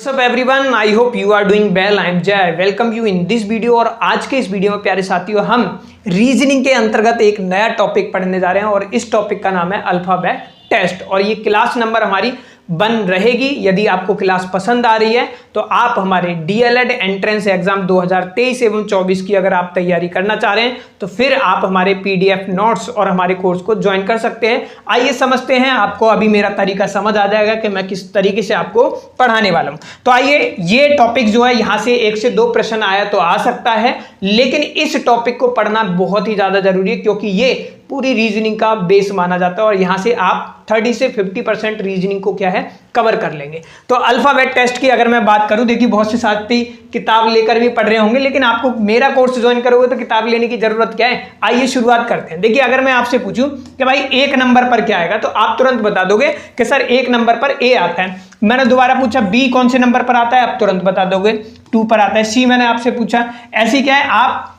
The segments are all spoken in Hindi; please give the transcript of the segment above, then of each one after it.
What's up everyone? I hope you are doing well. I am Jay. Welcome you in this video। और आज के इस वीडियो में प्यारे साथियों हम रीजनिंग के अंतर्गत एक नया टॉपिक पढ़ने जा रहे हैं और इस टॉपिक का नाम है अल्फाबेट टेस्ट। और ये क्लास नंबर हमारी बन रहेगी। यदि आपको क्लास पसंद आ रही है तो आप हमारे डीएलएड एंट्रेंस एग्जाम 2023 एवं 24 की अगर आप तैयारी करना चाह रहे हैं तो फिर आप हमारे पीडीएफ नोट्स और हमारे कोर्स को ज्वाइन कर सकते हैं। आइए समझते हैं, आपको अभी मेरा तरीका समझ आ जाएगा कि मैं किस तरीके से आपको पढ़ाने वाला हूं। तो आइए, ये टॉपिक जो है यहाँ से 1 से 2 प्रश्न आया तो आ सकता है, लेकिन इस टॉपिक को पढ़ना बहुत ही ज्यादा जरूरी है क्योंकि ये पूरी रीजनिंग का बेस माना जाता है और यहां से आप 30 से 50% रीजनिंग को क्या है कवर कर लेंगे। तो अल्फाबेट टेस्ट की अगर मैं बात करूं, देखिए बहुत से साथी किताब लेकर भी पढ़ रहे होंगे, लेकिन आपको मेरा कोर्स ज्वाइन करोगे तो किताब लेने की जरूरत क्या है। आइए शुरुआत करते हैं। देखिए, अगर मैं आपसे पूछूं कि भाई 1 नंबर पर क्या आएगा तो आप तुरंत बता दोगे कि सर 1 नंबर पर ए आता है। मैंने दोबारा पूछा बी कौन से नंबर पर आता है, आप तुरंत बता दोगे 2 पर आता है। सी मैंने आपसे पूछा, ऐसी क्या है आप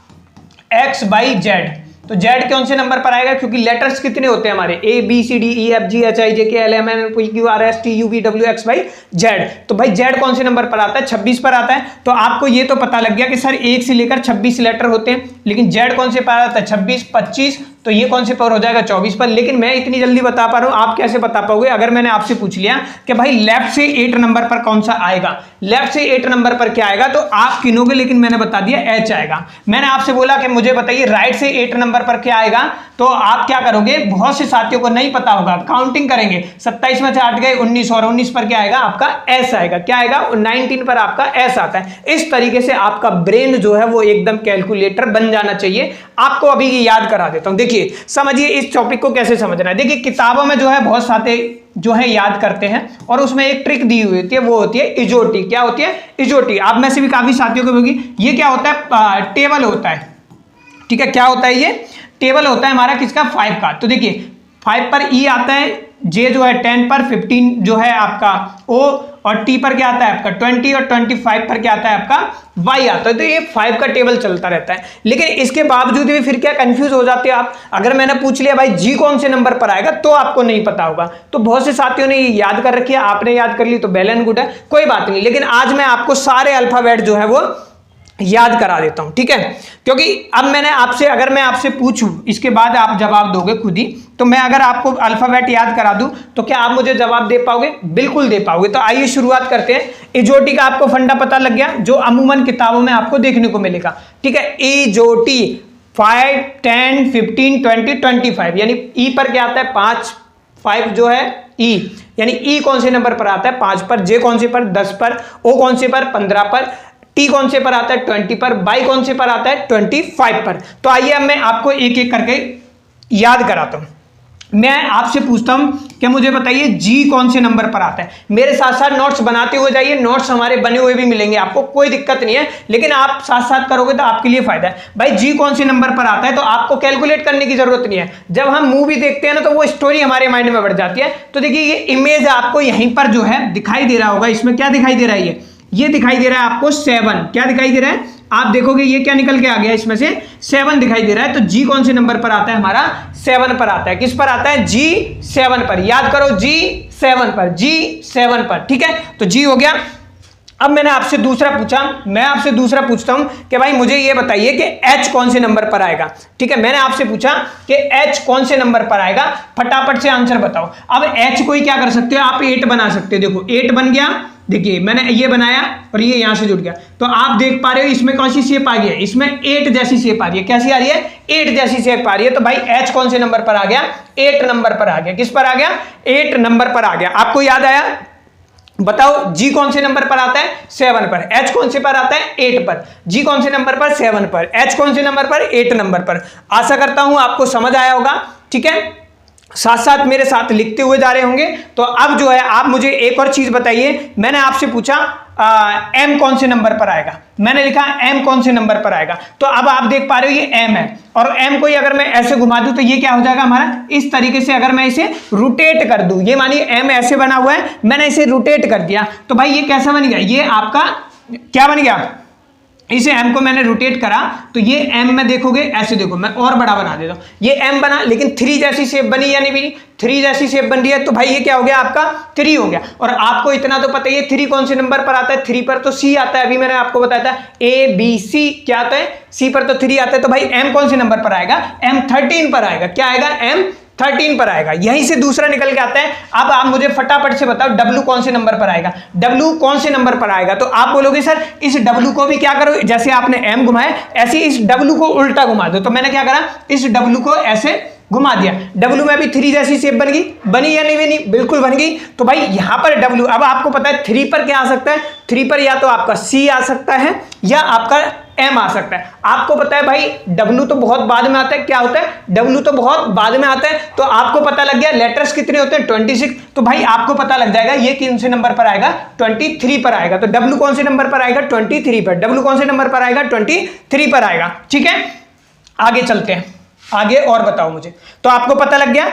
एक्स बाई जेड, तो जेड कौन से नंबर पर आएगा क्योंकि लेटर्स कितने होते हैं हमारे A B C D E F G H I J K L M N P Q R S T U V W X Y Z. तो भाई जेड कौन से नंबर पर आता है, 26 पर आता है। तो आपको ये तो पता लग गया कि सर 1 से लेकर 26 लेटर होते हैं, लेकिन जेड कौन से पर आता है 26, 25, तो ये कौन से पर हो जाएगा 24 पर। लेकिन मैं इतनी जल्दी बता पा रहा हूं, आप कैसे बता पाओगे अगर मैंने आपसे पूछ लिया कि भाई लेफ्ट से 8 नंबर पर कौन सा आएगा, लेफ्ट से 8 नंबर पर क्या आएगा, तो आप गिनोगे, लेकिन मैंने बता दिया एच आएगा। मैंने आपसे बोला कि मुझे बताइए राइट से 8 नंबर पर क्या आएगा, तो आप क्या करोगे, बहुत से साथियों को नहीं पता होगा, काउंटिंग करेंगे 27 में से 8 गए 19 और 19 पर क्या आएगा आपका एस आएगा। क्या आएगा 19 पर आपका एस आता है। इस तरीके से आपका ब्रेन जो है वो एकदम कैलकुलेटर बन जाना चाहिए। आपको अभी ये याद करा देता हूं। देखिए समझिए इस टॉपिक को कैसे समझना है। देखिए किताबों में जो है बहुत सारे जो है याद करते हैं और उसमें एक ट्रिक दी हुई होती है, वो होती है इजोटी। क्या होती है इजोटी, आप में से भी काफी साथियों को होगी। ये क्या होता है, टेबल होता है, ठीक है। क्या होता है, ये टेबल होता है हमारा किसका 5 का। तो देखिए 5 पर ई आता है, जे जो है 10 पर, 15 जो है आपका ओ, और टी पर क्या आता है आपका 20, और 25 पर क्या आता है आपका वाई आता है। तो ये 5 का टेबल चलता रहता है। लेकिन इसके बावजूद भी फिर क्या कंफ्यूज हो जाते हैं आप। अगर मैंने पूछ लिया भाई जी कौन से नंबर पर आएगा तो आपको नहीं पता होगा। तो बहुत से साथियों ने ये याद कर रखी है, आपने याद कर ली तो वेल एंड गुड है, कोई बात नहीं। लेकिन आज मैं आपको सारे अल्फाबेट जो है वो याद करा देता हूं, ठीक है। क्योंकि अब मैंने आपसे, अगर मैं आपसे पूछूं इसके बाद आप जवाब दोगे खुद ही, तो मैं अगर आपको अल्फाबेट याद करा दूं तो क्या आप मुझे जवाब दे पाओगे, बिल्कुल दे पाओगे। तो आइए शुरुआत करते हैं। इजोटी का आपको फंडा पता लग गया जो अमूमन किताबों में आपको देखने को मिलेगा, ठीक है। इजोटी 5, 10, 15, 20, 25, यानी ई पर क्या आता है 5 जो है ई, यानी ई कौन से नंबर पर आता है 5 पर, जे कौन से पर 10 पर, ओ कौन से पर 15 पर, टी कौन से पर आता है 20 पर, बाई कौन से पर आता है 25 पर। तो आइए अब मैं आपको एक एक करके याद कराता हूं। मैं आपसे पूछता हूं कि मुझे बताइए जी कौन से नंबर पर आता है। मेरे साथ साथ नोट्स बनाते हुए जाइए, नोट्स हमारे बने हुए भी मिलेंगे आपको, कोई दिक्कत नहीं है, लेकिन आप साथ साथ करोगे तो आपके लिए फायदा है। भाई जी कौन से नंबर पर आता है तो आपको कैलकुलेट करने की जरूरत नहीं है। जब हम मूवी देखते हैं ना तो वो स्टोरी हमारे माइंड में बढ़ जाती है। तो देखिए ये इमेज आपको यहीं पर जो है दिखाई दे रहा होगा, इसमें क्या दिखाई दे रहा है, ये दिखाई दे रहा है आपको 7। क्या दिखाई दे रहा है, आप देखोगे ये क्या निकल के आ गया, इसमें से 7 दिखाई दे रहा है। तो जी कौन से नंबर पर आता है हमारा 7 पर आता है। किस पर आता है, जी 7 पर। याद करो जी 7 पर, जी 7 पर, ठीक है। तो जी हो गया। अब मैंने आपसे दूसरा पूछा, मैं आपसे दूसरा पूछता हूं कि भाई मुझे ये बताइए कि एच कौन से नंबर पर आएगा, ठीक है। मैंने आपसे पूछा कि एच कौन से नंबर पर आएगा, फटाफट से आंसर बताओ। अब एच को ही क्या कर सकते हो आप, 8 बना सकते हो। देखो 8 बन गया, देखिए मैंने ये बनाया और ये यहां से जुड़ गया। तो आप देख पा रहे हो इसमें कौन सी शेप आ गई है, इसमें 8 जैसी शेप आ रही है। कैसी आ रही है, 8 जैसी शेप आ रही है। तो भाई एच कौन से नंबर पर आ गया, 8 नंबर पर आ गया। किस पर आ गया, 8 नंबर पर आ गया। आपको याद आया, बताओ जी कौन से नंबर पर आता है 7 पर, एच कौन से पर आता है 8 पर, जी कौन से नंबर पर 7 पर, एच कौन से नंबर पर 8 नंबर पर। आशा करता हूं आपको समझ आया होगा, ठीक है। साथ साथ मेरे साथ लिखते हुए जा रहे होंगे। तो अब जो है आप मुझे एक और चीज बताइए। मैंने आपसे पूछा एम कौन से नंबर पर आएगा, मैंने लिखा एम कौन से नंबर पर आएगा। तो अब आप देख पा रहे हो ये एम है, और एम को ही अगर मैं ऐसे घुमा दूं तो ये क्या हो जाएगा हमारा, इस तरीके से अगर मैं इसे रोटेट कर दूं, ये मानिए एम ऐसे बना हुआ है, मैंने इसे रोटेट कर दिया, तो भाई ये कैसा बन गया, ये आपका क्या बन गया, इसे m को मैंने रोटेट करा तो ये m में देखोगे ऐसे, देखो मैं और बड़ा बना देता हूँ, ये m बना, लेकिन 3 जैसी शेप बनी या नहीं बनी, 3 जैसी शेप बन रही है, तो भाई ये क्या हो गया आपका 3 हो गया। और आपको इतना तो पता ही है 3 कौन से नंबर पर आता है, 3 पर तो C आता है, अभी मैंने आपको बताया था A B C क्या आता है, C पर तो 3 आता है, तो भाई m कौन से नंबर पर आएगा, m 13 पर आएगा। क्या आएगा, m 13 पर आएगा। यहीं से दूसरा निकल के आता है। अब आप मुझे फटाफट से बताओ W कौन से नंबर पर आएगा, W कौन से नंबर पर आएगा। तो आप बोलोगे सर इस W को भी क्या करो, जैसे आपने M घुमाया ऐसे इस W को उल्टा घुमा दो। तो मैंने क्या करा, इस W को ऐसे घुमा दिया, W में भी 3 जैसी शेप बन गई, बनी या नहीं बनी, बिल्कुल बन गई। तो भाई यहां पर W, अब आपको पता है 3 पर क्या आ सकता है, 3 पर या तो आपका C आ सकता है या आपका M आ सकता है। आपको पता है भाई W तो बहुत बाद में आता है, क्या होता है, W तो बहुत बाद में आता है। तो आपको पता लग गया लेटर्स कितने होते हैं 26, तो भाई आपको पता लग जाएगा ये कौन से नंबर पर आएगा, 23 पर आएगा। तो W कौन से नंबर पर आएगा, 23 पर, W कौन से नंबर पर आएगा, 23 पर आएगा। ठीक है, आगे चलते हैं, आगे और बताओ मुझे। तो आपको पता लग गया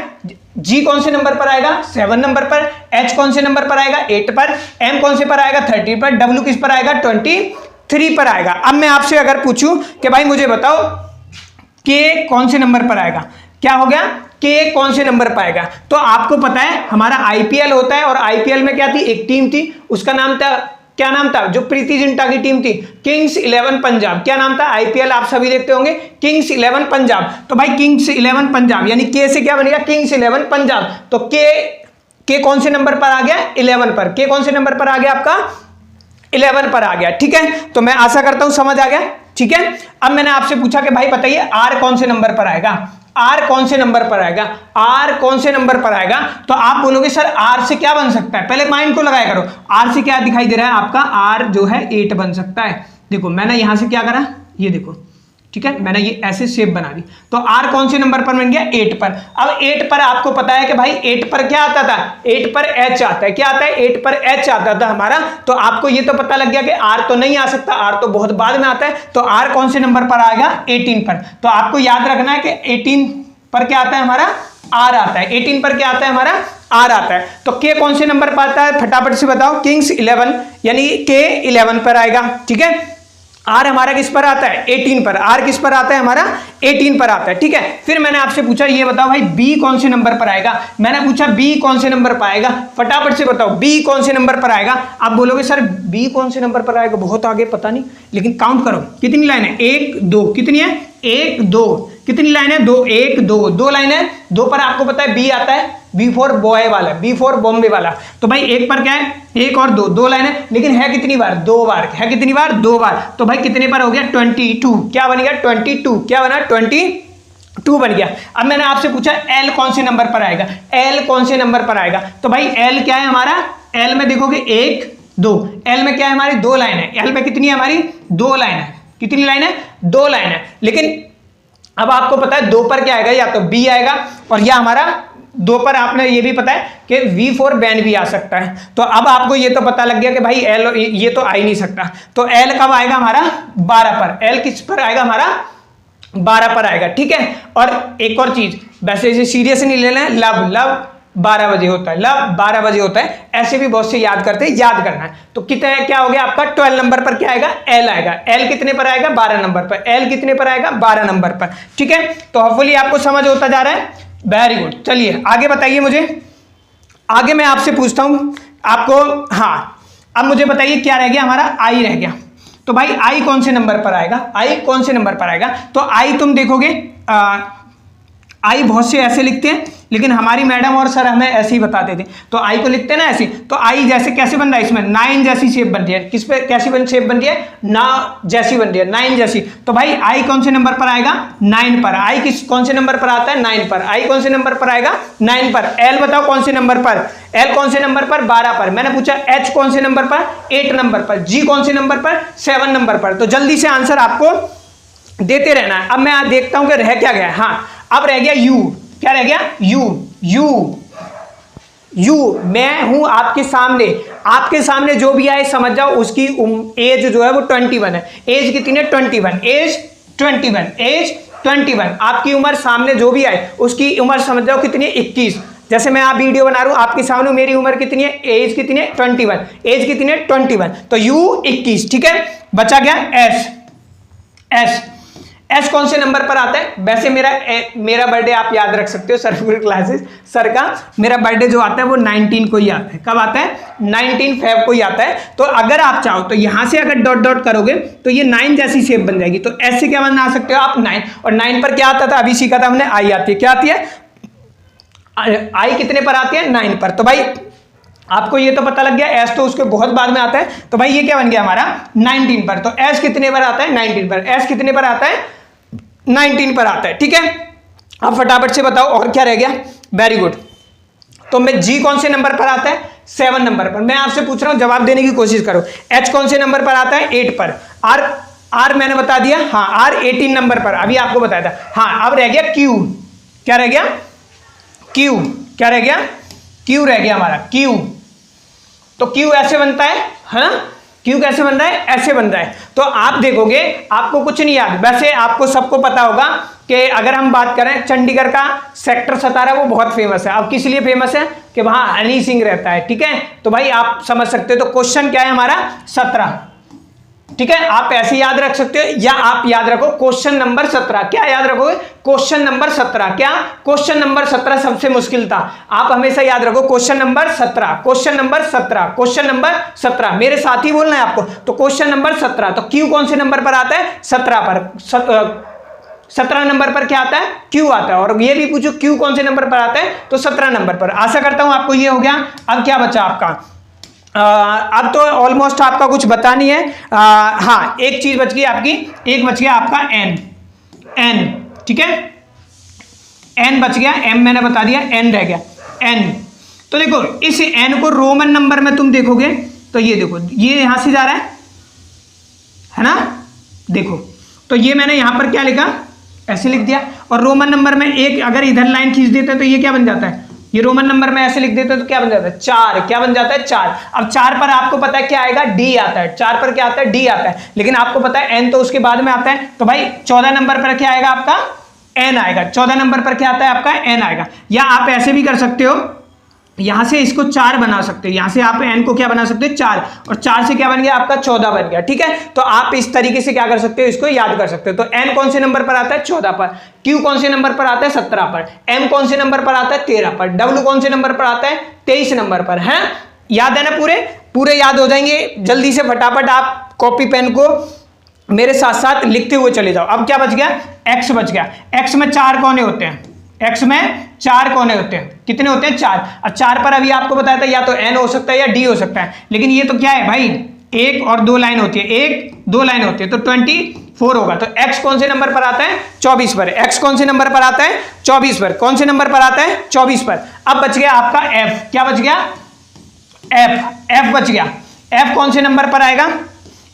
G कौन से नंबर पर आएगा, 7 नंबर पर, H कौन से नंबर पर आएगा, 8 पर, M कौन से पर आएगा, 30 पर, W किस पर आएगा, 23 पर आएगा। अब मैं आपसे अगर पूछूं कि भाई मुझे बताओ K कौन से नंबर पर आएगा, क्या हो गया, K कौन से नंबर पर आएगा। तो आपको पता है हमारा IPL होता है, और IPL में क्या थी, एक टीम थी, उसका नाम था, क्या नाम था, जो प्रीति जिंटा की टीम थी, किंग्स 11 पंजाब। क्या नाम था, IPL आप सभी देखते होंगे, किंग्स 11 पंजाब। तो भाई किंग्स 11 पंजाब यानी K से क्या बनेगा, किंग्स 11 पंजाब। तो K कौन से नंबर पर आ गया, 11 पर, K कौन से नंबर पर आ गया आपका, 11 पर आ गया। ठीक है, तो मैं आशा करता हूं समझ आ गया। ठीक है, अब मैंने आपसे पूछा कि भाई बताइए R कौन से नंबर पर आएगा, R कौन से नंबर पर आएगा, R कौन से नंबर पर आएगा। तो आप बोलोगे सर R से क्या बन सकता है, पहले माइंड को लगाया करो, R से क्या दिखाई दे रहा है आपका, R जो है 8 बन सकता है। देखो मैंने यहां से क्या करा, ये देखो, ठीक है, मैंने ये ऐसे शेप बना दी। तो R कौन से नंबर पर बन गया, 8 पर। अब 8 पर आपको पता है कि भाई 8 पर क्या आता था, 8 पर H आता है, क्या आता है, 8 पर H आता था हमारा। तो आपको ये तो पता लग गया कि R तो नहीं आ सकता, R तो बहुत बाद में आता है। तो R कौन से नंबर पर आएगा, 18 पर। तो आपको याद रखना है कि 18 पर क्या आता है हमारा, R आता है, 18 पर क्या आता है हमारा, R आता है। तो K कौन से नंबर पर आता है, फटाफट से बताओ, किंग्स 11 यानी K 11 पर आएगा। ठीक है, R हमारा किस पर आता है, 18 पर, R किस पर आता है हमारा, 18 पर आता है। ठीक है, फिर मैंने आपसे पूछा ये बताओ भाई B कौन से नंबर पर आएगा। मैंने पूछा B कौन से नंबर पर आएगा, फटाफट से बताओ B कौन से नंबर पर आएगा। आप बोलोगे सर B कौन से नंबर पर आएगा, बहुत आगे पता नहीं, लेकिन काउंट करो कितनी लाइन है, 1 2, कितनी है, 1 2, कितनी लाइन है, 2 1 2, 2 लाइन है। 2 पर आपको पता है B आता है, B फॉर बॉय वाला, B फॉर बॉम्बे वाला। तो भाई 1 पर क्या है, 1 और 2, 2 लाइन है, लेकिन है कितनी बार, 2 बार है, कितनी बार, 2 बार। तो भाई कितने पर हो गया, 22, क्या बन गया, 22, क्या बना, 22 बन गया। अब मैंने आपसे पूछा L कौन से नंबर पर आएगा, L कौन से नंबर पर आएगा। तो भाई L क्या है हमारा, L में देखोगे 1 2, L में क्या है हमारी, 2 लाइन है, L में कितनी है हमारी, 2 लाइन है, कितनी लाइन है, 2 लाइन है। लेकिन अब आपको पता है 2 पर क्या आएगा, या तो B आएगा, और या हमारा 2 पर आपने ये भी पता है कि V फॉर वैन भी आ सकता है। तो अब आपको ये तो पता लग गया कि भाई L ये तो आ ही नहीं सकता। तो L कब आएगा हमारा, 12 पर, L किस पर आएगा हमारा, 12 पर आएगा। ठीक है, और एक और चीज, वैसे इसे सीरियस नहीं लेना है, लव 12 बजे होता है, लव 12 बजे होता है, ऐसे भी बहुत से याद करते हैं, याद करना है। तो कितना क्या हो गया आपका, 12 नंबर पर क्या आएगा, L आएगा। L कितने पर आएगा, 12 नंबर पर, L कितने पर आएगा, 12 नंबर पर। ठीक है, तो होपफुली आपको समझ होता जा रहा है, वेरी गुड। चलिए आगे बताइए मुझे, आगे मैं आपसे पूछता हूं आपको, हाँ अब मुझे बताइए क्या रह गया हमारा, I रह गया। तो भाई I कौन से नंबर पर आएगा, I कौन से नंबर पर आएगा। तो I तुम देखोगे I बहुत से ऐसे लिखते हैं, लेकिन हमारी मैडम और सर हमें ऐसे ही बताते थे। तो I को लिखते हैं ना ऐसे, तो I जैसे कैसे बन रहा है, इसमें 9 जैसी शेप बन रही है, किस पे कैसी शेप बन रही है, ना जैसी बन रही है, 9 जैसी। तो भाई I कौन से नंबर पर आएगा, 9 पर। I किस कौन से नंबर पर आता है, 9 पर। I कौन से नंबर पर आएगा, 9 पर। L बताओ कौन से नंबर पर, L कौन से नंबर पर, 12 पर। मैंने पूछा H कौन से नंबर पर, 8 नंबर पर। G कौन से नंबर पर, 7 नंबर पर। तो जल्दी से आंसर आपको देते रहना है। अब मैं देखता हूं कि रह क्या गया, हाँ अब रह गया U। क्या रह गया, यू मैं हूं आपके सामने जो भी आए समझ जाओ उसकी एज जो है वो 21 है। एज कितनी है, 21, एज 21। आपकी उम्र सामने जो भी आए उसकी उम्र समझ जाओ कितनी है, 21। जैसे मैं आप वीडियो बना रहा हूं आपके सामने, मेरी उम्र कितनी है, एज कितनी है, 21, एज कितनी है, 21। तो U 21। ठीक है, बचा गया S। एस कौन से नंबर पर आता है? वैसे मेरा बर्थडे आप याद रख सकते हो, सरफुल क्लासेस सर का मेरा बर्थडे जो आता है वो 19 को ही आता है। कब आता है? 19 फेब को ही आता है। तो अगर आप चाहो तो यहां से अगर डॉट डॉट करोगे तो ये 9 जैसी शेप बन जाएगी। तो एस से क्या बना सकते हो आप? 9। और 9 पर क्या आता था? अभी सीखा था हमने, आई आती है। क्या आती है? आई कितने पर आती है? 9 पर। तो भाई आपको ये तो पता लग गया, एस तो उसके बहुत बाद में आता है। तो भाई ये क्या बन गया हमारा? 19 पर। तो एस कितने पर आता है? 19 पर। एस कितने पर आता है? 19 पर आता है। ठीक है, अब फटाफट से बताओ और क्या रह गया? Very good. तो मैं जी कौन से नंबर पर आता है? 7 नंबर पर। मैं आपसे पूछ रहा हूं, जवाब देने की कोशिश करो। एच कौन से नंबर पर आता है? 8 पर। आर मैंने बता दिया, हाँ आर 18 नंबर पर, अभी आपको बताया था। हाँ अब रह गया क्यू। क्या रह गया? क्यू। क्या रह गया? क्यू रह गया हमारा, क्यू। तो क्यू ऐसे बनता है ना? क्यू कैसे बन रहा है? ऐसे बन रहा है। तो आप देखोगे आपको कुछ नहीं याद। वैसे आपको सबको पता होगा कि अगर हम बात करें चंडीगढ़ का सेक्टर 17 वो बहुत फेमस है। अब किस लिए फेमस है? कि वहां हनी सिंह रहता है। ठीक है, तो भाई आप समझ सकते हो। तो क्वेश्चन क्या है हमारा? 17। ठीक है, आप ऐसे याद रख सकते हो, या आप याद रखो क्वेश्चन नंबर 17। क्या याद रखोगे? Question number 17। क्या? क्वेश्चन नंबर 17 सबसे मुश्किल था। आप हमेशा याद रखो question number 17, question number 17, question number 17। मेरे साथ ही बोलना है आपको। तो क्वेश्चन नंबर 17। तो क्यू कौन से नंबर पर आता है? 17 पर। 17 नंबर पर क्या आता है? क्यू आता है। और ये भी पूछो क्यू कौन से नंबर पर आता है? तो 17 नंबर पर। आशा करता हूं आपको ये हो गया। अब क्या बचा आपका? अब तो ऑलमोस्ट आपका कुछ बता नहीं है। हाँ एक चीज बच गई आपकी, एक बच गया आपका एन। ठीक है, एन बच गया। एम मैंने बता दिया, एन रह गया, एन। तो देखो इस एन को रोमन नंबर में तुम देखोगे तो ये देखो, ये यहां से जा रहा है ना? देखो तो ये मैंने यहां पर क्या लिखा? ऐसे लिख दिया। और रोमन नंबर में एक अगर इधर लाइन खींच देते हैं तो ये क्या बन जाता है? ये रोमन नंबर में ऐसे लिख देते हैं तो क्या बन जाता है? 4। क्या बन जाता है? 4। अब 4 पर आपको पता है क्या आएगा? डी आता है। 4 पर क्या आता है? डी आता है। लेकिन आपको पता है एन तो उसके बाद में आता है। तो भाई 14 नंबर पर क्या आएगा आपका? एन आएगा। 14 नंबर पर क्या आता है आपका? एन आएगा। या आप ऐसे भी कर सकते हो, यहां से इसको 4 बना सकते हो। यहां से आप एन को क्या बना सकते हो? 4। और 4 से क्या बन गया आपका? 14 बन गया। ठीक है, तो आप इस तरीके से क्या कर सकते हो? इसको याद कर सकते हो। तो एन कौन से नंबर पर आता है? 14 पर। क्यू कौन से नंबर पर आता है? 17 पर। एम कौन से नंबर पर आता है? 13 पर। डब्ल्यू कौन से नंबर पर आता है? 23 नंबर पर। है याद है ना? पूरे याद हो जाएंगे। जल्दी से फटाफट आप कॉपी पेन को मेरे साथ साथ लिखते हुए चले जाओ। अब क्या बच गया? एक्स बच गया। एक्स में 4 कोने होते हैं। एक्स में 4 कोने होते हैं। कितने होते हैं? 4। अब 4 पर अभी आपको बताया था या तो एन हो सकता है या डी हो सकता है। लेकिन ये तो क्या है भाई? 1 और 2 लाइन होती है, 1 2 लाइन होती है, तो 24 होगा। तो एक्स कौन से नंबर पर आता है? 24 पर। एक्स कौन से नंबर पर आता है? 24 पर। कौन से नंबर पर आता है? 24 पर। अब बच गया आपका एफ। क्या बच गया? एफ बच गया। एफ कौन से नंबर पर आएगा?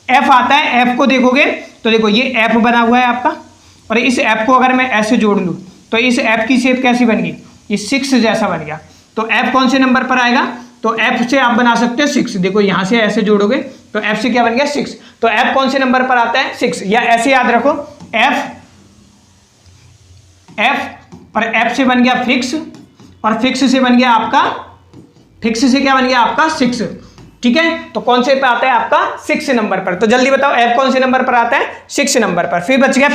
एफ आता है। एफ को देखोगे तो देखो ये एफ बना हुआ है आपका, और इस एफ को अगर मैं ऐसे जोड़ लूं तो इस एफ की शेप कैसी बन गई? ये 6 जैसा बन गया। तो एफ कौन से नंबर पर आएगा? तो एफ से आप बना सकते हो 6। देखो यहां से ऐसे जोड़ोगे तो एफ से क्या बन गया? 6। तो एफ कौन से नंबर पर आता है? 6। या ऐसे याद रखो एफ और एफ से बन गया फिक्स, और फिक्स से बन गया आपका, फिक्स से क्या बन गया आपका? 6। ठीक है, तो कौन से पे आता है आपका? 6 नंबर पर। तो जल्दी बताओ एफ कौन से नंबर पर आता है? 6 नंबर पर। फिर बच गया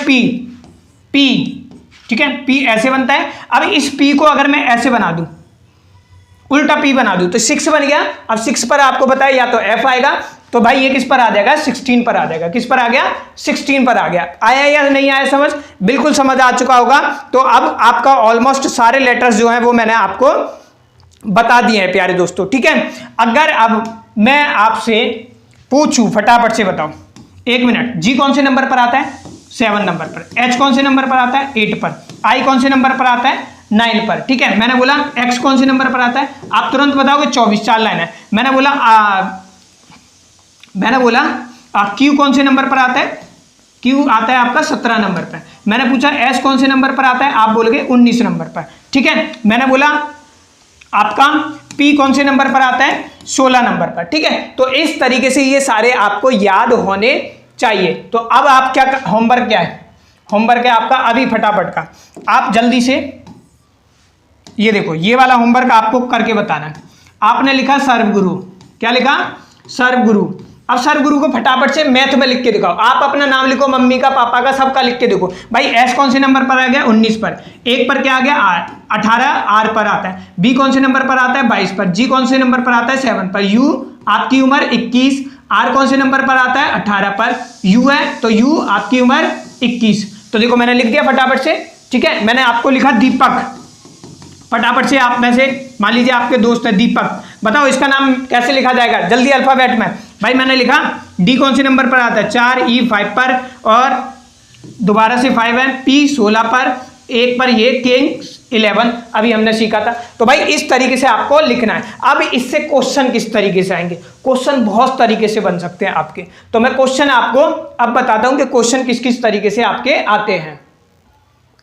पी। ठीक है, पी ऐसे बनता है। अब इस पी को अगर मैं ऐसे बना दूं, उल्टा पी बना दूं, तो 6 बन गया। अब 6 पर आपको बताया या तो एफ आएगा, तो भाई ये किस पर आ जाएगा? 16 पर आ जाएगा। किस पर आ गया? 16 पर आ गया। आया या नहीं आया समझ? बिल्कुल समझ आ चुका होगा। तो अब आपका ऑलमोस्ट सारे लेटर्स जो हैं वो मैंने आपको बता दिए हैं प्यारे दोस्तों। ठीक है, अगर अब मैं आपसे पूछूं, फटाफट से बताओ, 1 मिनट। जी कौन से नंबर पर आता है? 7 नंबर पर। एच कौन से नंबर पर आता है? 8 पर। आई कौन से नंबर पर आता है? 9 पर। ठीक है, मैंने बोला एक्स कौन से नंबर पर आता है? आप तुरंत बताओगे 24। 4 लाइन है। मैंने बोला क्यू कौन से नंबर पर आता है? क्यू आता है आपका 17 नंबर पर। मैंने पूछा एस कौन से नंबर पर आता है? आप बोलोगे 19 नंबर पर। ठीक है, मैंने बोला आपका पी कौन से नंबर पर आता है? 16 नंबर पर। ठीक है, तो इस तरीके से ये सारे आपको याद होने चाहिए। तो अब आप क्या, होमवर्क क्या है? होमवर्क है आपका अभी फटाफट का, आप जल्दी से ये देखो, ये वाला होमवर्क आपको करके बताना है। आपने लिखा सर्वगुरु। क्या लिखा? सर्वगुरु। अब सर गुरु को फटाफट से मैथ में लिख के दिखाओ। आप अपना नाम लिखो, मम्मी का, पापा का, सबका लिख के देखो। भाई एस कौन से नंबर पर आ गया? 19 पर। एक पर क्या आ गया? 18 आर पर आता है। बी कौन से नंबर पर आता है? 22 पर। जी कौन से नंबर पर आता है? 7 पर। यू आपकी उम्र 21। आर कौन से नंबर पर आता है? 18 पर। यू है तो यू आपकी उम्र 21। तो देखो मैंने लिख दिया फटाफट से, ठीक है। मैंने आपको लिखा दीपक, फटाफट से आप में से मान लीजिए आपके दोस्त है दीपक, बताओ इसका नाम कैसे लिखा जाएगा जल्दी अल्फाबेट में। भाई मैंने लिखा डी कौन से नंबर पर आता है? 4, ई 5 पर और दोबारा से 5 है, पी 16 पर, एक पर ये, किंग 11 अभी हमने सीखा था। तो भाई इस तरीके से आपको लिखना है। अब इससे क्वेश्चन किस तरीके से आएंगे? क्वेश्चन बहुत तरीके से बन सकते हैं आपके। तो मैं क्वेश्चन आपको अब बताता हूं कि क्वेश्चन किस किस तरीके से आपके आते हैं।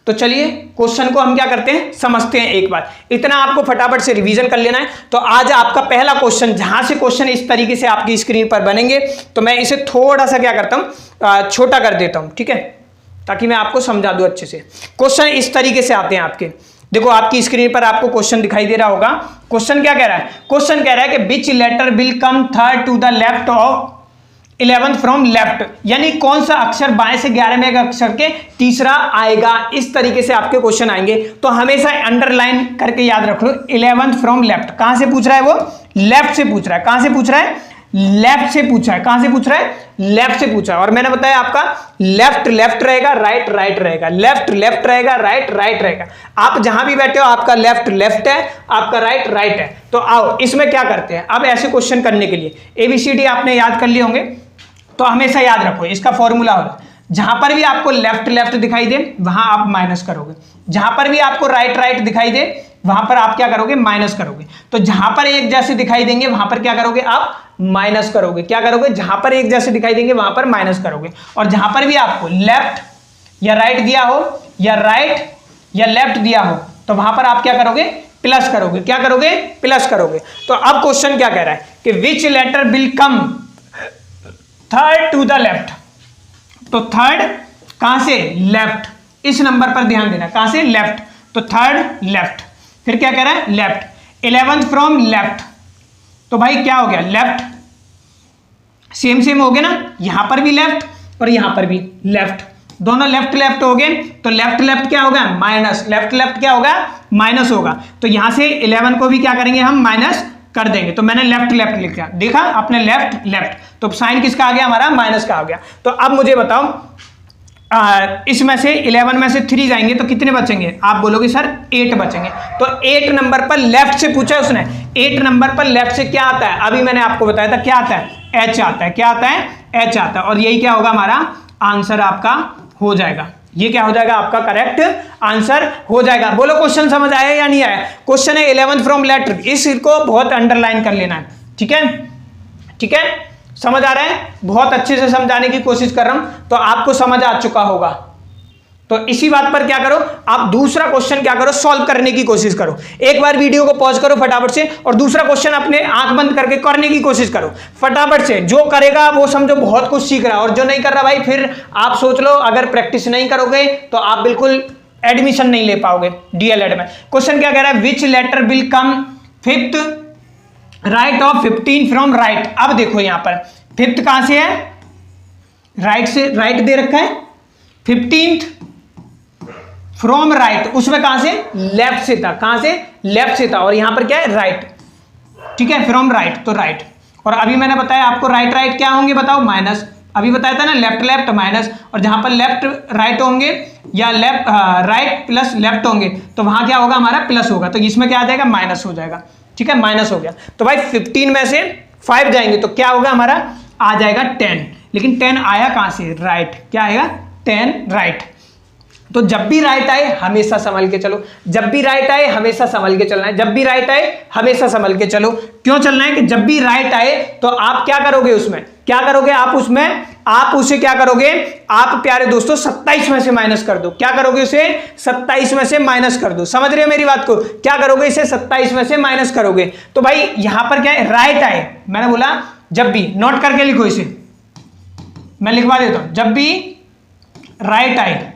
तो चलिए क्वेश्चन को हम क्या करते हैं, समझते हैं एक बार। इतना आपको फटाफट से रिवीजन कर लेना है। तो आज आपका पहला क्वेश्चन, जहां से क्वेश्चन इस तरीके से आपकी स्क्रीन पर बनेंगे, तो मैं इसे थोड़ा सा क्या करता हूं, छोटा कर देता हूं, ठीक है, ताकि मैं आपको समझा दूं अच्छे से। क्वेश्चन इस तरीके से आते हैं आपके। देखो आपकी स्क्रीन पर आपको क्वेश्चन दिखाई दे रहा होगा। क्वेश्चन क्या कह रहा है? क्वेश्चन कह रहा है कि which letter will come third to the left of 11th from left, यानी कौन सा अक्षर बाएं से 11वें अक्षर के तीसरा आएगा। इस तरीके से आपके क्वेश्चन आएंगे। तो हमेशा अंडरलाइन करके याद रख लो 11th फ्रॉम लेफ्ट। कहां से पूछ रहा है वो? लेफ्ट से पूछ रहा है। कहां से पूछ रहा है? लेफ्ट से पूछा है। कहां से पूछ रहा है? लेफ्ट से पूछा है। और मैंने बताया आपका लेफ्ट लेफ्ट रहेगा, राइट राइट रहेगा, लेफ्ट लेफ्ट रहेगा, राइट राइट रहेगा। आप जहां भी बैठे हो आपका लेफ्ट लेफ्ट है, आपका राइट राइट है। तो आओ इसमें क्या करते हैं अब ऐसे क्वेश्चन करने के लिए। ABCD आपने याद कर लिए होंगे, तो हमेशा याद रखो इसका फॉर्मूला होगा, जहां पर भी आपको लेफ्ट लेफ्ट दिखाई दे वहां आप माइनस करोगे, जहां पर भी आपको राइट राइट दिखाई दे वहां पर आप क्या करोगे? माइनस करोगे। तो जहां पर एक जैसे दिखाई देंगे वहां पर क्या करोगे? आप माइनस करोगे। क्या करोगे? जहां पर एक जैसे दिखाई देंगे वहां पर माइनस करोगे। और जहां पर भी आपको लेफ्ट या राइट दिया हो, या राइट या लेफ्ट दिया हो, तो वहां पर आप क्या करोगे? प्लस करोगे। क्या करोगे? प्लस करोगे। तो अब क्वेश्चन क्या कह रहा है कि which letter will come third to the left. तो थर्ड कहां से? लेफ्ट। इस नंबर पर ध्यान देना, कहां से? लेफ्ट। तो थर्ड लेफ्ट। फिर क्या कह रहा है? लेफ्ट। 11th फ्रॉम लेफ्ट, तो भाई क्या हो गया? लेफ्ट। सेम सेम हो गया ना, यहां पर भी लेफ्ट और यहां पर भी लेफ्ट, दोनों लेफ्ट लेफ्ट हो गए। तो लेफ्ट लेफ्ट क्या होगा? माइनस। लेफ्ट लेफ्ट क्या होगा? माइनस होगा। तो यहां से 11 को भी क्या करेंगे हम? माइनस कर देंगे। तो मैंने लेफ्ट लेफ्ट लिखा, देखा आपने लेफ्ट लेफ्ट, तो साइन किसका आ गया? हमारा माइनस का आ गया। तो अब मुझे बताओ इसमें से 11 में से 3 जाएंगे तो कितने बचेंगे? आप बोलोगे सर 8 बचेंगे। तो 8 नंबर पर लेफ्ट से पूछा उसने। 8 नंबर पर लेफ्ट से क्या आता है? अभी मैंने आपको बताया था क्या आता है? H आता है। क्या आता है? H आता है। और यही क्या होगा? हमारा आंसर आपका हो जाएगा। ये क्या हो जाएगा? आपका करेक्ट आंसर हो जाएगा। बोलो क्वेश्चन समझ आया या नहीं आया? क्वेश्चन है 11th फ्रॉम लेफ्ट, इसको बहुत अंडरलाइन कर लेना है, ठीक है, ठीक है, समझ आ रहा है? बहुत अच्छे से समझाने की कोशिश कर रहा हूं, तो आपको समझ आ चुका होगा। तो इसी बात पर क्या करो, आप दूसरा क्वेश्चन क्या करो? सॉल्व करने की कोशिश करो। एक बार वीडियो को पॉज करो फटाफट से और दूसरा क्वेश्चन अपने आंख बंद करके करने की कोशिश करो फटाफट से। जो करेगा वो समझो बहुत कुछ सीख रहा है, और जो नहीं कर रहा भाई फिर आप सोच लो, अगर प्रैक्टिस नहीं करोगे तो आप बिल्कुल एडमिशन नहीं ले पाओगे DLED में। क्वेश्चन क्या कह रहा है? Which letter will come fifth right of 15 from right. अब देखो यहां पर फिफ्थ कहां से है? राइट से, राइट दे रखा है। 15th फ्रॉम राइट, उसमें कहां से? लेफ्ट से था। कहां से? लेफ्ट से था। और यहां पर क्या है? राइट, ठीक है, फ्रॉम राइट, तो राइट। और अभी मैंने बताया आपको राइट राइट क्या होंगे बताओ? माइनस। अभी बताया था ना लेफ्ट लेफ्ट माइनस, और जहां पर लेफ्ट राइट होंगे या लेफ्ट राइट प्लस लेफ्ट होंगे तो वहां क्या होगा? हमारा प्लस होगा। तो इसमें क्या आ जाएगा? माइनस हो जाएगा, ठीक है, माइनस हो गया। तो भाई 15 में से 5 जाएंगे तो क्या होगा? हमारा आ जाएगा 10। लेकिन 10 आया कहां से? राइट। क्या आएगा? 10 राइट। तो जब भी राइट आए हमेशा संभल के चलो, जब भी राइट आए हमेशा संभल के चलना है, जब भी राइट आए हमेशा संभल के चलो। क्यों चलना है? कि जब भी राइट आए तो आप क्या करोगे? उसमें क्या करोगे? आप उसमें आप उसे क्या करोगे? आप प्यारे दोस्तों 27 में से माइनस कर दो। क्या करोगे? उसे 27 में से माइनस कर दो। समझ रहे हो मेरी बात को? क्या करोगे? इसे 27 में से माइनस करोगे। तो भाई यहां पर क्या है? राइट आए, मैंने बोला जब भी, नोट करके लिखो इसे, मैं लिखवा देता हूं। जब भी राइट आए,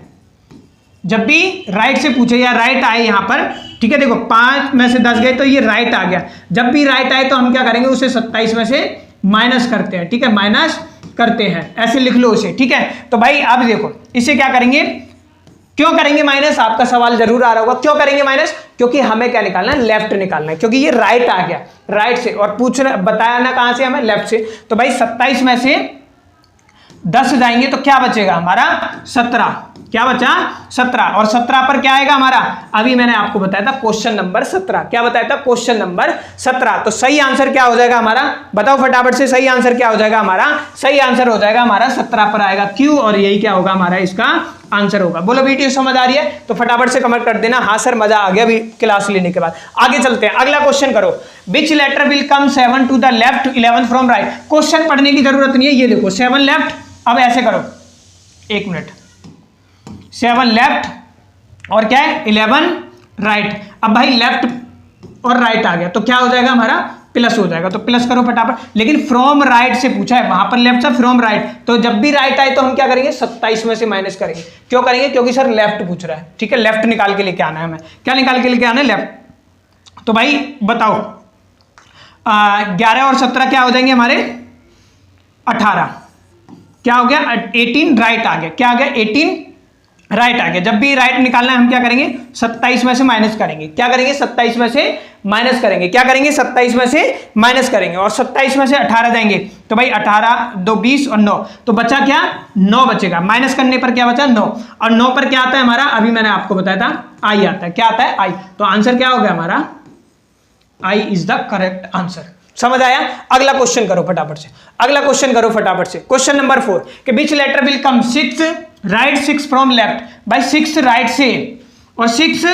जब भी राइट से पूछे या राइट आए यहां पर, ठीक है, देखो 5 में से 10 गए तो ये राइट आ गया। जब भी राइट आए तो हम क्या करेंगे? उसे 27 में से माइनस करते हैं, ठीक है, माइनस करते हैं, ऐसे लिख लो उसे, ठीक है। तो भाई अब देखो इसे क्या करेंगे, क्यों करेंगे माइनस, आपका सवाल जरूर आ रहा होगा, क्यों करेंगे माइनस, क्योंकि हमें क्या निकालना है, लेफ्ट निकालना है, क्योंकि ये राइट आ गया, राइट से, और पूछना बताया ना कहां से हमें, लेफ्ट से। तो भाई 27 में से 10 जाएंगे तो क्या बचेगा हमारा, 17, क्या बचा, 17, और 17 पर क्या आएगा हमारा, अभी मैंने आपको बताया था क्वेश्चन नंबर 17, क्या बताया था, क्वेश्चन नंबर 17। तो सही आंसर क्या हो जाएगा हमारा, बताओ फटाफट से, सही आंसर क्या हो जाएगा हमारा, सही आंसर हो जाएगा हमारा 17 पर आएगा, क्यों, और यही क्या होगा हमारा इसका आंसर होगा। बोलो वीडियो समझ आ रही है तो फटाफट से कमेंट कर देना, हाँ सर मजा आ गया भी क्लास लेने के बाद। आगे चलते हैं, अगला क्वेश्चन करो, which letter will come 7 to the left 11 from right. Question पढ़ने की जरूरत नहीं है, ये देखो 7 लेफ्ट, अब ऐसे करो, 1 मिनट, 7 लेफ्ट और क्या है 11 राइट। अब भाई लेफ्ट और राइट आ गया तो क्या हो जाएगा हमारा, प्लस हो जाएगा, तो प्लस करो फटाफट। लेकिन फ्रॉम राइट से पूछा है, वहां पर लेफ्ट से फ्रॉम राइट, तो जब भी राइट आए तो हम क्या करेंगे, 27 में से माइनस करेंगे। क्यों करेंगे, क्योंकि सर लेफ्ट पूछ रहा है, ठीक है, लेफ्ट निकाल के लेके आना है हमें, क्या निकाल के लेके आना है, लेफ्ट। तो भाई बताओ 11 और 17 क्या हो जाएंगे हमारे, 18, क्या हो गया 18 राइट आ गया, क्या आ गया 18 राइट आ गया। जब भी राइट निकालना है हम क्या करेंगे, 27 में से माइनस करेंगे, क्या करेंगे 27 में से माइनस करेंगे, क्या करेंगे 27 में से माइनस करेंगे, और 27 में से 18 जाएंगे तो भाई 18 2 20 और 9, तो बचा क्या 9 बचेगा, माइनस करने पर क्या बचा 9, और 9 पर क्या आता है हमारा, अभी मैंने आपको बताया था आई आता है, क्या आता है आई। तो आंसर क्या हो गया हमारा, I is the correct answer. समझ आया। अगला क्वेश्चन करो फटाफट से, अगला क्वेश्चन करो फटाफट से, क्वेश्चन नंबर 4 कि which letter will come 6 right 6 from left. भाई 6 राइट से और 6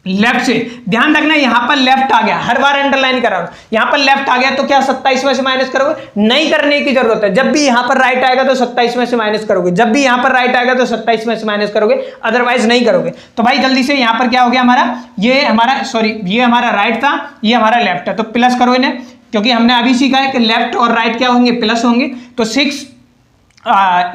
लेफ्ट से, ध्यान रखना यहां पर लेफ्ट आ गया, हर बार अंडरलाइन करा, यहां पर लेफ्ट आ गया तो क्या 27 में से माइनस करोगे, नहीं करने की जरूरत है। जब भी यहां पर राइट आएगा तो 27 में से माइनस करोगे, जब भी यहां पर राइट आएगा तो 27 में से माइनस करोगे, अदरवाइज नहीं करोगे। तो भाई जल्दी से यहां पर क्या हो गया हमारा, ये हमारा सॉरी ये हमारा राइट था, ये हमारा लेफ्ट है, तो प्लस करो इन्हें, क्योंकि हमने अभी सीखा है कि लेफ्ट और राइट क्या होंगे, प्लस होंगे। तो 6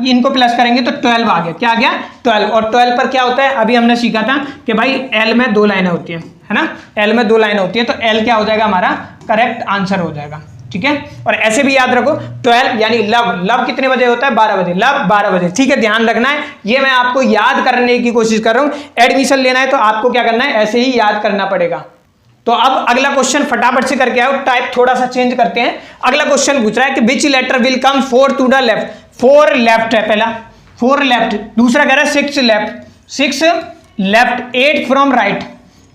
इनको प्लस करेंगे तो 12 आ गया, क्या आ गया 12, और 12 पर क्या होता है, अभी हमने सीखा था कि भाई एल में 2 लाइनें होती हैं, है ना, एल में 2 लाइनें होती है, तो एल क्या हो जाएगा हमारा करेक्ट आंसर हो जाएगा, ठीक है। और ऐसे भी याद रखो 12 यानी लव, लव कितने बजे होता है, 12 बजे, लव 12 बजे, ठीक है, ध्यान रखना है, ये मैं आपको याद करने की कोशिश कर रहा हूं। एडमिशन लेना है तो आपको क्या करना है, ऐसे ही याद करना पड़ेगा। तो अब अगला क्वेश्चन फटाफट से करके आओ, टाइप थोड़ा सा चेंज करते हैं। अगला क्वेश्चन पूछ रहा है कि which letter will come 4 to the left. 4 left है पहला, 4 लेफ्ट, दूसरा कह रहा है 6 left, 6 left, 8 from right,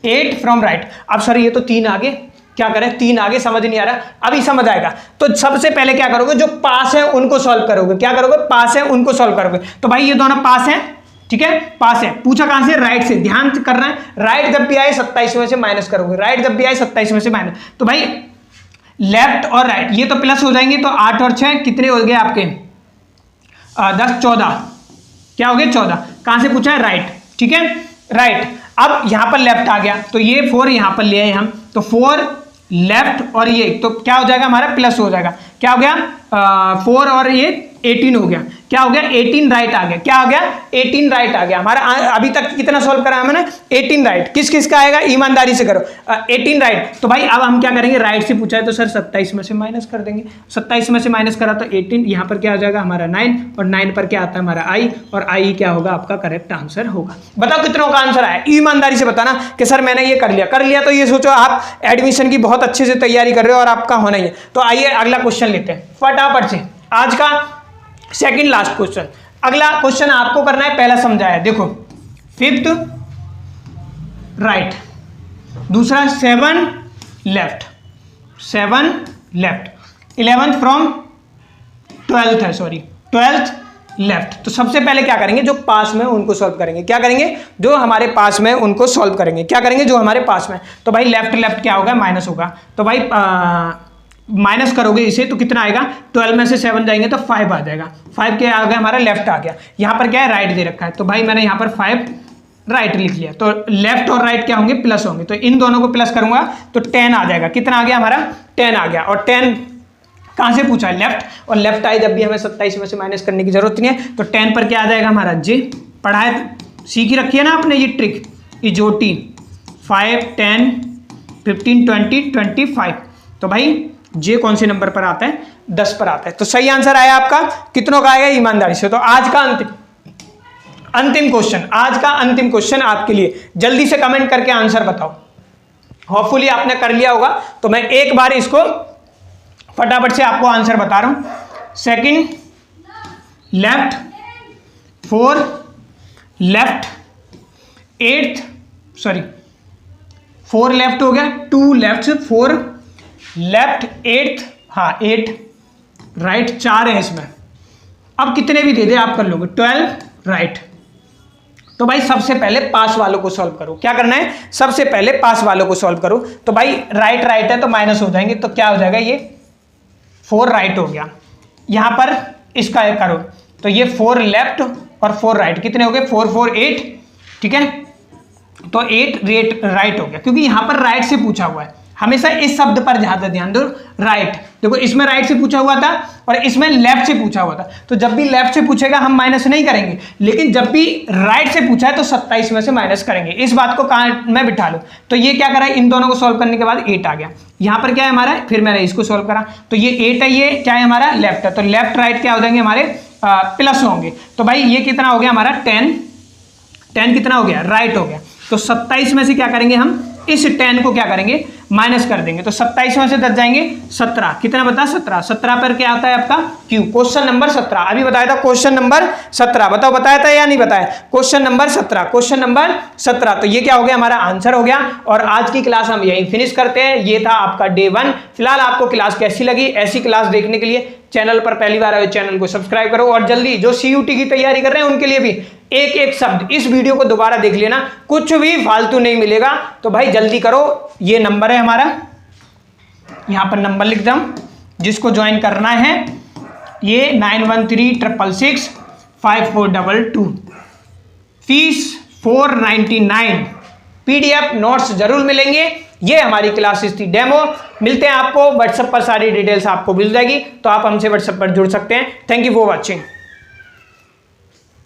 8 from right. अब सर ये तो 3 आगे, क्या करें 3 आगे, समझ नहीं आ रहा, अभी समझ आएगा। तो सबसे पहले क्या करोगे, जो पास है उनको सॉल्व करोगे, क्या करोगे, पास है उनको सॉल्व करोगे। तो भाई ये दोनों पास है, ठीक है, पास है, पूछा कहां से, राइट से, ध्यान करना है, राइट जब भी आए 27 में से माइनस करोगे, राइट जब भी आए 27 में से माइनस। तो भाई लेफ्ट और राइट ये तो प्लस हो जाएंगे, तो 8 और 6 कितने हो गए आपके 10 14, क्या हो गए 14, कहां से पूछा है, राइट, ठीक है, राइट। अब यहां पर लेफ्ट आ गया तो ये 4 यहां पर ले आए हम, तो 4 लेफ्ट और ये तो क्या हो जाएगा हमारा प्लस हो जाएगा, क्या हो गया 4 और ये 18 हो गया, क्या हो गया 18 राइट आ गया, क्या आ गया 18 राइट आ गया हमारा। अभी तक कितना सॉल्व करा मैंने 18 राइट, किस किस का आएगा ईमानदारी से करो 18 राइट। तो भाई अब हम क्या करेंगे, राइट से पूछा है तो सर 27 में से माइनस कर देंगे, 27 में से माइनस करा तो 18, यहाँ पर क्या आ जाएगा हमारा 9, और 9 पर क्या आता है हमारा आई, और आई क्या होगा आपका करेक्ट आंसर होगा। बताओ कितनों का आंसर आया, ईमानदारी से बताना कि सर मैंने ये कर लिया तो ये सोचो आप एडमिशन की बहुत अच्छे से तैयारी कर रहे हो और आपका होना ही है। तो आइए अगला क्वेश्चन लेते हैं फटाफट से, आज का सेकंड लास्ट क्वेश्चन। अगला क्वेश्चन आपको करना है, पहला समझाया देखो 5th राइट, दूसरा 7 left, 7 left, 11th from 12th है, सॉरी 12th लेफ्ट। तो सबसे पहले क्या करेंगे, जो पास में उनको सॉल्व करेंगे, क्या करेंगे, जो हमारे पास में उनको सॉल्व करेंगे, क्या करेंगे, जो हमारे पास में। तो भाई लेफ्ट लेफ्ट क्या होगा, माइनस होगा, तो भाई माइनस करोगे इसे तो कितना आएगा, 12 में से 7 जाएंगे तो 5 आ जाएगा, 5 क्या आ गया हमारा लेफ्ट आ गया। यहाँ पर क्या है, राइट दे रखा है, तो भाई मैंने यहाँ पर 5 राइट लिख लिया, तो लेफ्ट और राइट क्या होंगे, प्लस होंगे, तो इन दोनों को प्लस करूंगा तो 10 आ जाएगा, कितना आ गया हमारा 10 आ गया। और 10 कहाँ से पूछा है, लेफ्ट, और लेफ्ट आए जब भी हमें 27 में से माइनस करने की जरूरत नहीं है, तो 10 पर क्या आ जाएगा हमारा जे, पढ़ाए सीखी रखी है ना आपने ये ट्रिक, इजोटी 5 10 15 20 25, तो भाई जे कौन से नंबर पर आता है? 10 पर आता है। तो सही आंसर आया आपका, कितनों का आएगा? ईमानदारी से। तो आज का अंतिम क्वेश्चन, आज का अंतिम क्वेश्चन आपके लिए, जल्दी से कमेंट करके आंसर बताओ। होपफुली आपने कर लिया होगा, तो मैं एक बार इसको फटाफट से आपको आंसर बता रहा हूं। Second left 4 left 8 sorry 4 left हो गया, 2 लेफ्ट 4 लेफ्ट 8 हाँ 8 राइट 4 है इसमें। अब कितने भी दे दे आप कर लोगे, 12 राइट। तो भाई सबसे पहले पास वालों को सॉल्व करो। क्या करना है? सबसे पहले पास वालों को सॉल्व करो। तो भाई राइट राइट है तो माइनस हो जाएंगे, तो क्या हो जाएगा? ये 4 राइट हो गया। यहां पर इसका एक करो तो ये 4 लेफ्ट और 4 राइट, कितने हो गए? 4 4 8, ठीक है। तो 8 राइट हो गया, क्योंकि यहां पर राइट से पूछा हुआ है। हमेशा इस शब्द पर ज्यादा ध्यान दो, राइट। देखो इसमें राइट से पूछा हुआ था और इसमें लेफ्ट से पूछा हुआ था, तो जब भी लेफ्ट से पूछेगा हम माइनस नहीं करेंगे, लेकिन जब भी राइट से पूछा है तो 27 में से माइनस करेंगे। इस बात को कहाँ में बिठा लो। तो ये क्या करा? इन दोनों को सॉल्व करने के बाद 8 आ गया। यहाँ पर क्या है हमारा? फिर मैंने इसको सॉल्व करा तो ये 8 है, ये क्या है हमारा? लेफ्ट है। तो लेफ्ट राइट क्या हो जाएंगे हमारे? प्लस होंगे। तो भाई ये कितना हो गया हमारा? 10 कितना हो गया? राइट हो गया। तो 27 में से क्या करेंगे हम? इस 10 को क्या करेंगे? माइनस कर देंगे। तो 27 में से 10 जाएंगे 17, कितना बता? 17। 17 पर क्या आता है आपका? क्यू। क्वेश्चन नंबर 17 अभी बताया था, क्वेश्चन नंबर 17 बताओ, बताया था या नहीं बताया? Question number 17, question number 17। तो ये क्या हो गया? हमारा आंसर हो गया। और आज की क्लास हम यहीं फिनिश करते हैं। ये था आपका डे 1। फिलहाल आपको क्लास कैसी लगी? ऐसी क्लास देखने के लिए चैनल पर पहली बार आए चैनल को सब्सक्राइब करो, और जल्दी जो CUT की तैयारी कर रहे हैं उनके लिए भी एक एक शब्द इस वीडियो को दोबारा देख लेना, कुछ भी फालतू नहीं मिलेगा। तो भाई जल्दी करो। ये नंबर है हमारा, यहां पर नंबर लिख दूं, जिसको ज्वाइन करना है ये 9136665422। फीस 499। PDF नोट्स जरूर मिलेंगे। ये हमारी क्लासेस थी डेमो। मिलते हैं आपको व्हाट्सएप पर, सारी डिटेल्स आपको मिल जाएगी, तो आप हमसे व्हाट्सएप पर जुड़ सकते हैं। Thank you for watching.